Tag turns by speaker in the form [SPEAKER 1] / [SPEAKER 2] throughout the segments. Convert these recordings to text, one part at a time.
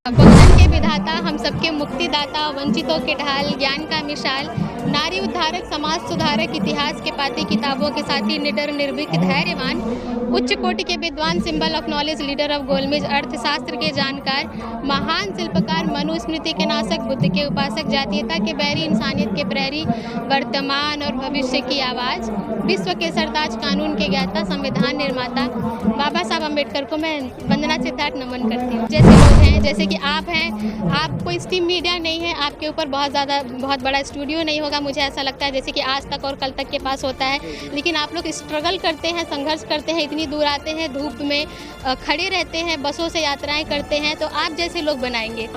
[SPEAKER 1] बहुजन के विधाता, हम सबके मुक्तिदाता, वंचितों के ढाल, ज्ञान का मिसाल, नारी उद्धारक, समाज सुधारक, इतिहास के पाती, किताबों के साथी, निडर निर्भीक धैर्यवान, उच्च कोटि के विद्वान, symbol of knowledge, leader of गोलमेज, अर्थशास्त्र के जानकार, महान शिल्पकार, मनुस्मृति के नाशक, बुद्ध के उपासक, जातीयता के बैरी, इंसानियत के प्रहरी, वर्तमान और भविष्य की आवाज़, विश्व के सरताज, कानून के ज्ञाता, संविधान निर्माता, बाबा साहब अम्बेडकर को मैं वंदना सिद्धार्थ नमन करती हूँ। जैसे लोग हैं, जैसे कि आप हैं, आप कोई स्ट्रीम मीडिया नहीं है, आपके ऊपर बहुत बड़ा स्टूडियो नहीं होगा, मुझे ऐसा लगता है, जैसे कि आज तक और कल तक के पास होता है, लेकिन आप लोग स्ट्रगल करते हैं, संघर्ष करते हैं, इतनी दूर आते हैं, धूप में खड़े रहते हैं, बसों से यात्राएं करते हैं, तो आप जैसे लोग बनाएंगे।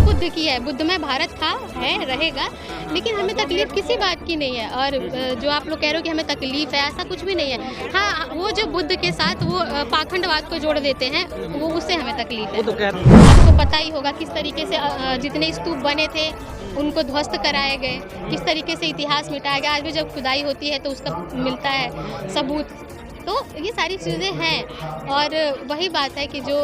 [SPEAKER 1] बुद्ध की है, बुद्ध में भारत था, है, रहेगा, लेकिन हमें तकलीफ किसी बात की नहीं है। और जो आप लोग कह रहे हो कि हमें तकलीफ है, ऐसा कुछ भी नहीं है। हाँ, वो जो बुद्ध के साथ वो पाखंडवाद को जोड़ देते हैं, वो उससे हमें तकलीफ है। आपको पता ही होगा किस तरीके से जितने स्तूप बने थे उनको ध्वस्त कराए गए, किस तरीके से इतिहास मिटाया गया। आज भी जब खुदाई होती है तो उसका मिलता है सबूत। तो ये सारी चीज़ें हैं, और वही बात है कि जो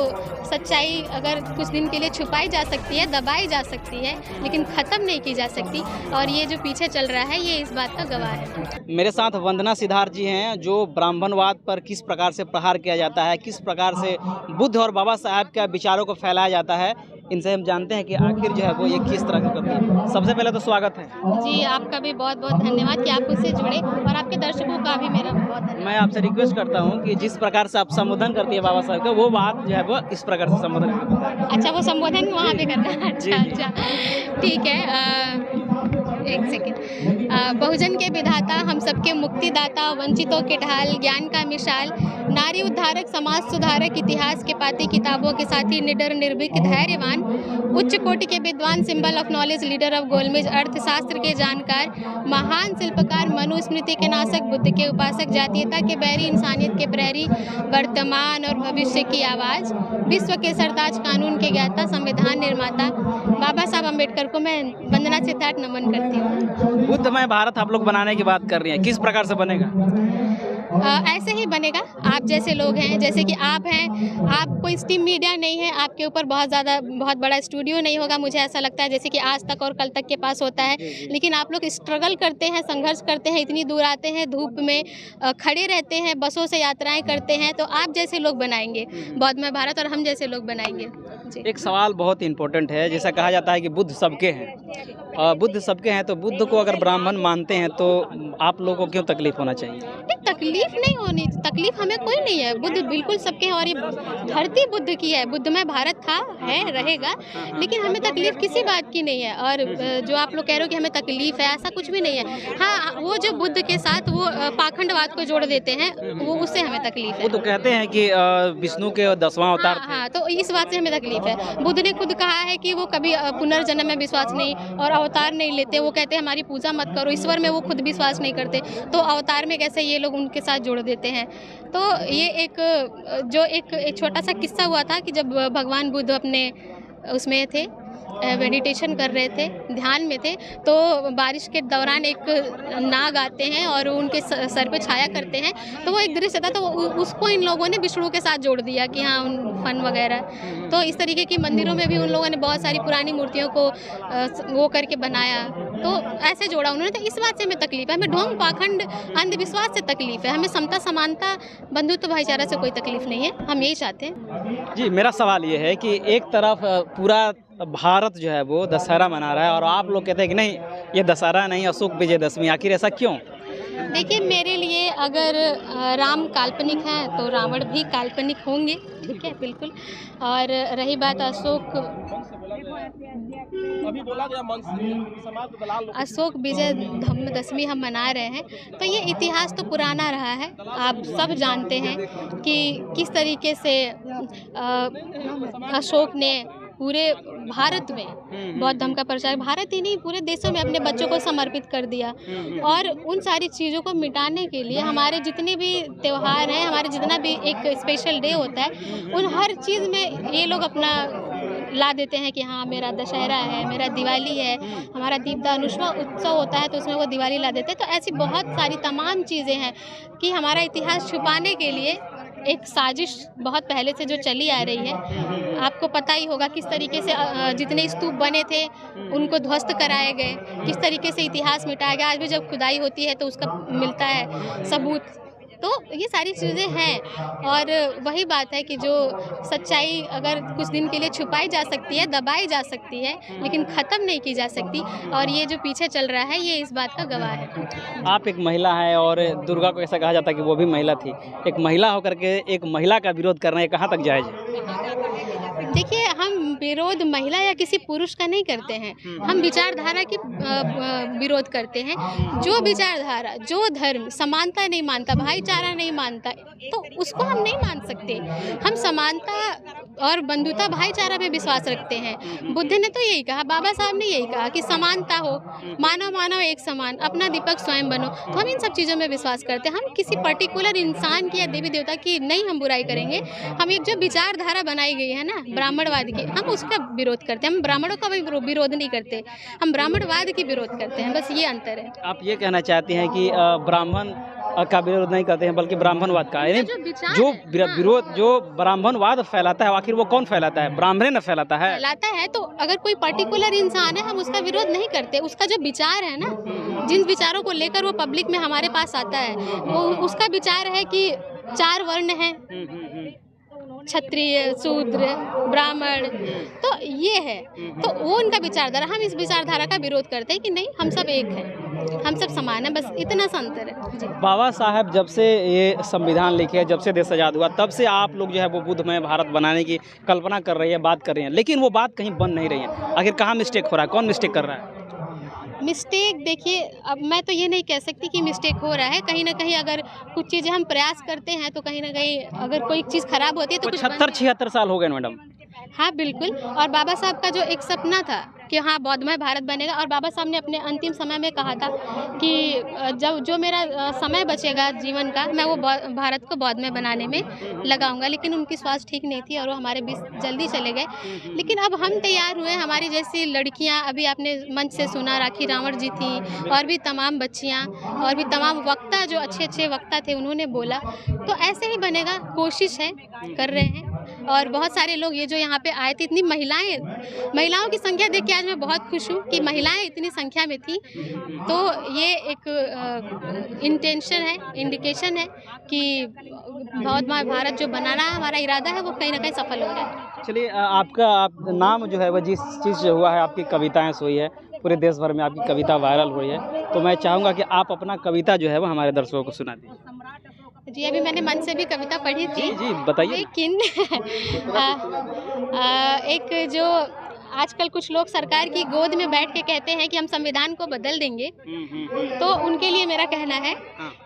[SPEAKER 1] सच्चाई अगर कुछ दिन के लिए छुपाई जा सकती है, दबाई जा सकती है, लेकिन ख़त्म नहीं की जा सकती, और ये जो पीछे चल रहा है ये इस बात का गवाह है।
[SPEAKER 2] मेरे साथ वंदना सिद्धार्थ जी हैं, जो ब्राह्मणवाद पर किस प्रकार से प्रहार किया जाता है, किस प्रकार से बुद्ध और बाबा साहब के विचारों को फैलाया जाता है, इनसे हम जानते हैं कि आखिर जो है वो ये किस तरह से करती है। सबसे पहले तो स्वागत है
[SPEAKER 1] जी, आपका भी बहुत बहुत धन्यवाद कि आप मुझसे जुड़े, और आपके दर्शकों का भी मेरा बहुत धन्यवाद।
[SPEAKER 2] मैं आपसे रिक्वेस्ट करता हूँ कि जिस प्रकार से आप संबोधन करती है बाबा साहब का, वो बात जो है वो इस प्रकार से संबोधन करता है।
[SPEAKER 1] अच्छा, वो संबोधन वहाँ पे करना है। अच्छा, ठीक है। एक सेकेंड। बहुजन के विधाता, हम सबके मुक्तिदाता, वंचितों के ढाल, ज्ञान का मिसाल, नारी उद्धारक, समाज सुधारक, इतिहास के पाती, किताबों के साथी, निडर निर्भीक धैर्यवान, उच्च कोटि के विद्वान, symbol of knowledge, leader of गोलमेज, अर्थशास्त्र के जानकार, महान शिल्पकार, मनुस्मृति के नाशक, बुद्ध के उपासक, जातीयता के बैरी, इंसानियत के प्रहरी, वर्तमान और भविष्य की आवाज़, विश्व के सरताज, कानून के ज्ञाता, संविधान निर्माता, बाबा साहब अम्बेडकर को मैं वंदना सिद्धार्थ नमन करती हूँ।
[SPEAKER 2] बुद्धमय भारत आप लोग बनाने की बात कर रही हैं, किस प्रकार से बनेगा?
[SPEAKER 1] ऐसे ही बनेगा। आप जैसे लोग हैं, जैसे कि आप हैं, आप कोई स्ट्रीम मीडिया नहीं है, आपके ऊपर बहुत बड़ा स्टूडियो नहीं होगा, मुझे ऐसा लगता है, जैसे कि आज तक और कल तक के पास होता है, लेकिन आप लोग स्ट्रगल करते हैं, संघर्ष करते हैं, इतनी दूर आते हैं, धूप में खड़े रहते हैं, बसों से यात्राएं करते हैं, तो आप जैसे लोग बनाएंगे बौद्धमय भारत, और हम जैसे लोग बनाएंगे।
[SPEAKER 2] एक सवाल बहुत इम्पोर्टेंट है, जैसा कहा जाता है कि बुद्ध सबके हैं, बुद्ध सबके हैं, तो बुद्ध को अगर ब्राह्मण मानते हैं तो आप लोगों को क्यों तकलीफ होना चाहिए?
[SPEAKER 1] तकलीफ नहीं होनी, तकलीफ हमें कोई नहीं है। बुद्ध बिल्कुल सबके हैं, और ये धरती बुद्ध की है, बुद्ध में भारत था, है, रहेगा, लेकिन हमें तकलीफ किसी बात की नहीं है। और जो आप लोग कह रहे हो कि हमें तकलीफ है, ऐसा कुछ भी नहीं है। हाँ, वो जो बुद्ध के साथ वो पाखंडवाद को जोड़ देते हैं, वो उससे हमें तकलीफ है।
[SPEAKER 2] वो तो कहते हैं कि विष्णु के 10वां अवतार थे।
[SPEAKER 1] हाँ, तो इस बात से हमें तकलीफ है। बुद्ध ने खुद कहा है कि वो कभी पुनर्जन्म में विश्वास नहीं और अवतार नहीं लेते। वो कहते हैं हमारी पूजा मत करो, ईश्वर में वो खुद विश्वास नहीं करते, तो अवतार में कैसे ये लोग उनके साथ जोड़ देते हैं। तो ये एक छोटा सा किस्सा हुआ था कि जब भगवान बुद्ध अपने उसमें थे, मेडिटेशन कर रहे थे, ध्यान में थे, तो बारिश के दौरान एक नाग आते हैं और उनके सर पे छाया करते हैं, तो वो एक दृश्य था, तो उसको इन लोगों ने विष्णु के साथ जोड़ दिया कि हाँ, फन वगैरह। तो इस तरीके की मंदिरों में भी उन लोगों ने बहुत सारी पुरानी मूर्तियों को वो करके बनाया, तो ऐसे जोड़ा उन्होंने। तो इस बात से हमें तकलीफ है, हमें ढोंग, पाखंड, अंधविश्वास से तकलीफ है, हमें समता, समानता, बंधुत्व, भाईचारा से कोई तकलीफ नहीं है। हम यही चाहते हैं।
[SPEAKER 2] जी, मेरा सवाल ये है कि एक तरफ पूरा भारत जो है वो दशहरा मना रहा है, और आप लोग कहते हैं कि नहीं, ये दशहरा नहीं, अशोक विजयदशमी, आखिर ऐसा क्यों?
[SPEAKER 1] देखिए, मेरे लिए अगर राम काल्पनिक हैं तो रावण भी काल्पनिक होंगे, ठीक है, बिल्कुल। और रही बात अशोक विजयदशमी हम मना रहे हैं, तो ये इतिहास तो पुराना रहा है, आप सब जानते हैं कि किस तरीके से अशोक ने पूरे भारत में बौद्ध धर्म का प्रचार, भारत ही नहीं पूरे देशों में अपने बच्चों को समर्पित कर दिया। और उन सारी चीज़ों को मिटाने के लिए हमारे जितने भी त्यौहार हैं, हमारे जितना भी एक स्पेशल डे होता है, उन हर चीज़ में ये लोग अपना ला देते हैं कि हाँ, मेरा दशहरा है, मेरा दिवाली है, हमारा दीपदान उत्सव होता है, तो उसमें वो दिवाली ला देते हैं। तो ऐसी बहुत सारी तमाम चीज़ें हैं कि हमारा इतिहास छुपाने के लिए एक साजिश बहुत पहले से जो चली आ रही है। आपको पता ही होगा किस तरीके से जितने स्तूप बने थे उनको ध्वस्त कराए गए, किस तरीके से इतिहास मिटाया गया। आज भी जब खुदाई होती है तो उसका मिलता है सबूत। तो ये सारी चीज़ें हैं और वही बात है कि जो सच्चाई अगर कुछ दिन के लिए छुपाई जा सकती है, दबाई जा सकती है, लेकिन ख़त्म नहीं की जा सकती। और ये जो पीछे चल रहा है ये इस बात का गवाह है।
[SPEAKER 2] आप एक महिला हैं और दुर्गा को ऐसा कहा जाता है कि वो भी महिला थी। एक महिला होकर के एक महिला का विरोध करना, ये कहाँ तक जायज़ है?
[SPEAKER 1] देखिए, हम विरोध महिला या किसी पुरुष का नहीं करते हैं, हम विचारधारा की विरोध करते हैं। जो विचारधारा, जो धर्म समानता नहीं मानता, भाईचारा नहीं मानता, तो उसको हम नहीं मान सकते। हम समानता और बंधुता, भाईचारा पे विश्वास रखते हैं। बुद्ध ने तो यही कहा, बाबा साहब ने यही कहा कि समानता हो, मानव मानव एक समान, अपना दीपक स्वयं बनो। तो हम इन सब चीज़ों में विश्वास करते हैं। हम किसी पर्टिकुलर इंसान की या देवी देवता की नहीं हम बुराई करेंगे। हम एक जो विचारधारा बनाई गई है ना ब्राह्मणवाद की, हम उसका विरोध करते हैं। हम ब्राह्मणों का भी विरोध नहीं करते, हम ब्राह्मणवाद की विरोध करते हैं। बस ये अंतर है।
[SPEAKER 2] आप ये कहना चाहते हैं कि ब्राह्मण का विरोध नहीं करते हैं बल्कि ब्राह्मणवाद का, यानी जो विरोध, जो ब्राह्मणवाद फैलाता है, आखिर वो कौन फैलाता है? ब्राह्मण न फैलाता है।
[SPEAKER 1] फैलाता है तो अगर कोई पर्टिकुलर इंसान है हम उसका विरोध नहीं करते। उसका जो विचार है ना, जिन विचारों को लेकर वो पब्लिक में हमारे पास आता है, वो उसका विचार है कि 4 वर्ण हैं, क्षत्रिय, शूद्र, ब्राह्मण, तो ये है। तो वो उनका विचारधारा, हम इस विचारधारा का विरोध करते हैं कि नहीं, हम सब एक हैं, हम सब समान हैं। बस इतना सा अंतर है जी।
[SPEAKER 2] बाबा साहब जब से ये संविधान लिखे, जब से देश आज़ाद हुआ, तब से आप लोग जो है वो बुद्धमय भारत बनाने की कल्पना कर रही है, बात कर रही हैं, लेकिन वो बात कहीं बन नहीं रही है। आखिर कहाँ मिस्टेक हो रहा है? कौन मिस्टेक कर रहा है?
[SPEAKER 1] मिस्टेक देखिए, अब मैं तो ये नहीं कह सकती कि मिस्टेक हो रहा है। कहीं ना कहीं अगर कुछ चीज़ें हम प्रयास करते हैं तो कहीं ना कहीं अगर कोई चीज़ खराब होती है तो कुछ
[SPEAKER 2] 76 साल हो गए मैडम।
[SPEAKER 1] हाँ बिल्कुल। और बाबा साहब का जो एक सपना था कि हाँ बौद्धमय भारत बनेगा, और बाबा साहब ने अपने अंतिम समय में कहा था कि जब जो मेरा समय बचेगा जीवन का, मैं वो भारत को बौद्धमय बनाने में लगाऊंगा। लेकिन उनकी स्वास्थ्य ठीक नहीं थी और वो हमारे बीच जल्दी चले गए। लेकिन अब हम तैयार हुए, हमारी जैसी लड़कियां, अभी आपने मंच से सुना राखी रावण जी थी, और भी तमाम बच्चियां, और भी तमाम वक्ता, जो अच्छे अच्छे वक्ता थे, उन्होंने बोला। तो ऐसे ही बनेगा, कोशिश है, कर रहे हैं। और बहुत सारे लोग ये जो यहाँ पे आए थे, इतनी महिलाओं की संख्या देख के आज मैं बहुत खुश हूँ कि महिलाएं इतनी संख्या में थी। तो ये एक इंटेंशन है, इंडिकेशन है कि बौद्धमय भारत जो बनाना हमारा इरादा है वो कहीं ना कहीं सफल हो रहा है।
[SPEAKER 2] चलिए, आप नाम जो है वह जिस चीज़ से हुआ है, आपकी कविताएं से हुई है, पूरे देश भर में आपकी कविता वायरल हुई है, तो मैं चाहूँगा कि आप अपना कविता जो है वो हमारे दर्शकों को सुना दीजिए।
[SPEAKER 1] जी, अभी मैंने मन से भी कविता पढ़ी थी।
[SPEAKER 2] जी बताइए।
[SPEAKER 1] लेकिन एक जो आजकल कुछ लोग सरकार की गोद में बैठ के कहते हैं कि हम संविधान को बदल देंगे, तो उनके लिए मेरा कहना है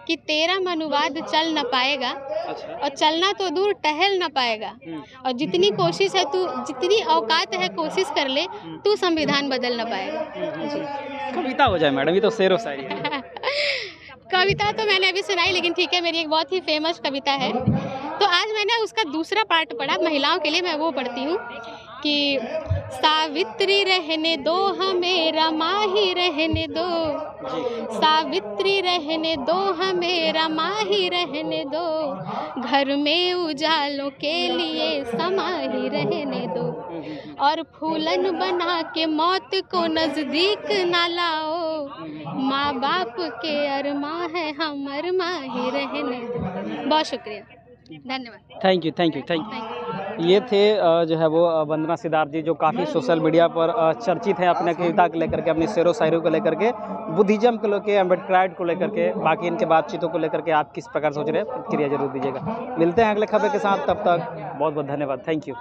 [SPEAKER 1] कि तेरा मनुवाद चल न पाएगा, और चलना तो दूर टहल न पाएगा, और जितनी कोशिश है तू, जितनी औकात है कोशिश कर ले, तू संविधान बदल न पाएगा।
[SPEAKER 2] कविता हो जाए मैडम, ये तो शेर व शायरी है।
[SPEAKER 1] कविता तो मैंने अभी सुनाई, लेकिन ठीक है, मेरी एक बहुत ही फेमस कविता है, तो आज मैंने उसका दूसरा पार्ट पढ़ा महिलाओं के लिए। मैं वो पढ़ती हूँ कि सावित्री रहने दो हमें, रमा ही रहने दो, सावित्री रहने दो हमें, रमा ही रहने दो, घर में उजालों के लिए समा ही रहने दो, और फूलन बना के मौत को नजदीक ना लाओ, माँ बाप के अरमा है, हम अरमा ही रहने दो। बहुत शुक्रिया, धन्यवाद।
[SPEAKER 2] Thank you. ये थे जो है वो वंदना सिद्धार्थ जी, जो काफ़ी सोशल मीडिया पर चर्चित हैं अपने कविता को लेकर के, अपनी शेर व शायरी को लेकर के, बुद्धिज़्म को लेकर, अम्बेडकराइड को लेकर के, बाकी इनके बातचीतों को लेकर के आप किस प्रकार सोच रहे हैं, प्रतिक्रिया जरूर दीजिएगा। मिलते हैं अगले खबर के साथ, तब तक बहुत बहुत धन्यवाद। Thank you.